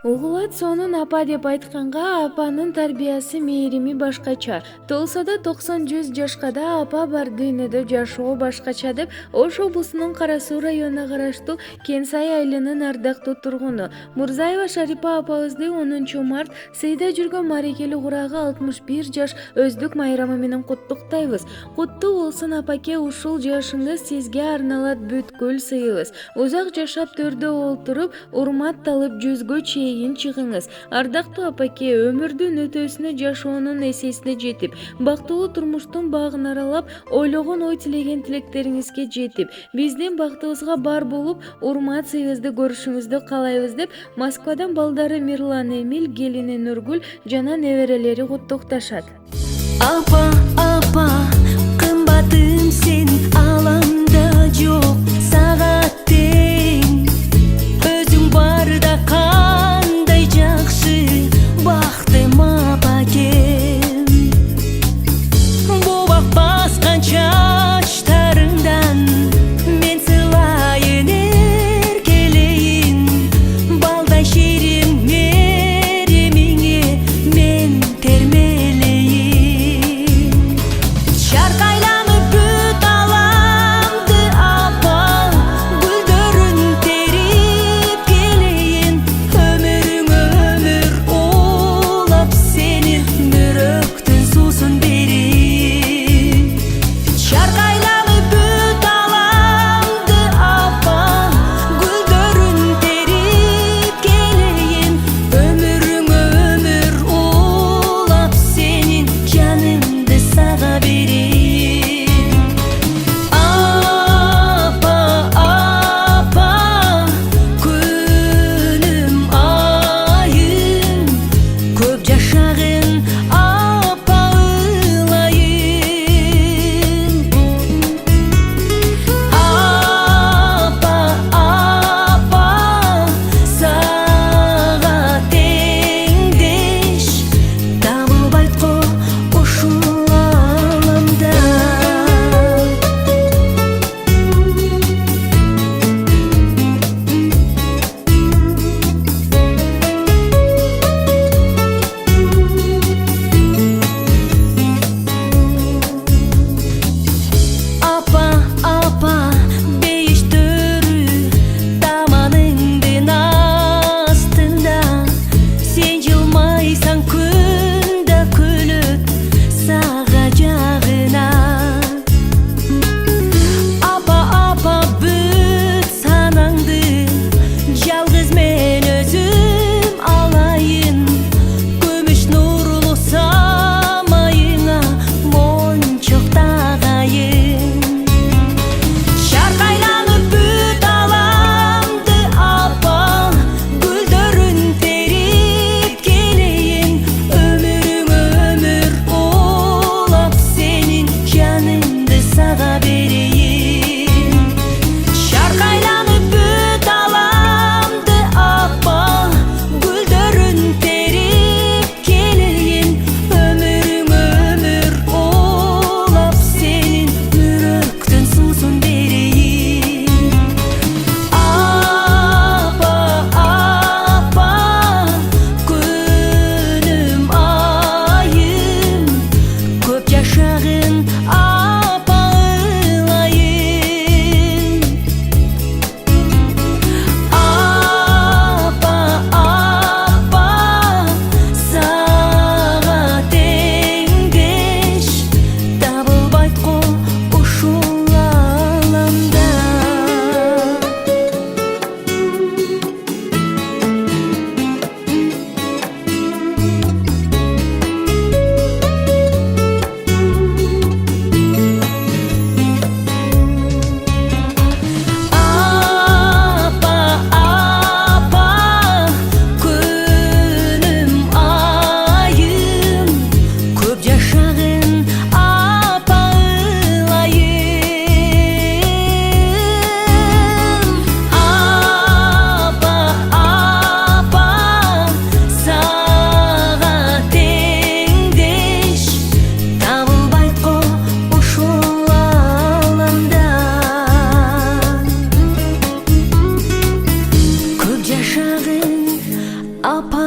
Угулат сонун апа деп айтканга апанын тарбиясы мээрими башкача. Толсо да 90-100 жашка да апа бар дүйнөдө жашоо башкача деп Ош облусунун Кара Суу районуна караштуу Кен Сай айылынын ардактуу тургуну Мурзаева Шарипа апабызды 10 март сыйда жүргөн марекелүү курагы 61 жаш өздүк майрамы менен куттуктайбыз. Куттуу болсун апаке, ушул жашыңыз сизге арналат бүткүл сыйыбыз. Узак жашап төрдө олтуруп, урмат алып жүзгө чейин чыгыңыз. Ардактуу апаке, өмүрдүн өтөсүнө жашоонун эсесине жетип, бактылуу турмуштун багын аралап, ойлогон ой тилеген тилектериңизге жетип, биздин бактыбызга бар болуп, урмат сыйыбызды көрүшүңүздү каалайбыз деп Москвадан балдары Мирлан Эмиль, келини Нургүл жана неберелери куттукташат. Апа, апа, кымбатым сен аламда жок, сага тең. Өзүң барда кандай жакшы, бактым апакем. Бубак баскан чачтарыңдан мен сылайын эркелейин, балдай шерим меремиңе мен термелейин. Шаркайланып бүт аламды апа, гүлдөрүн терип келейин, өмүрүң өмүр улап сенин жүрөктүн суусун берейин. Шаркайланып бүт аламды апа, гүлдөрүн терип келейин, өмүрүң өмүр улап сенин жанымды сага берейин. Апа, апа, күнүм айым, көп жашагын апа ылайым. Апа, апа, сага теңдеш табылбайт го ушул ааламда. Апа, апа, бейиш төрү таманыңдын астында, сен жылмайсаң күн да күлөт сага жагына. Апа, апа, бүт санаңды жалгыз мен өзүм алайын, күмүш нурлуу самайыңа мончок тагайын. Шаркайланып бүт аламды апа, гүлдөрүн терип келейин, өмүрүң өмүр улап сенин жаныңды сага берейин. Шаркайланып бүт аламды апа, гүлдөрүн терип келейин, өмүрүң өмүр улап сенин жүрөктүн суусун берейин. Апа, апа, күнүм айым, көп жашагын апа ылайым. Апа, апа, сага теңдеш табылбайт го ушул ааламда. Апа, апа, күнүм айым, көп жашагын апа ылайым. Апа, апа, сага теңдеш табылбайт го ушул ааламда. Көп жашагын Apa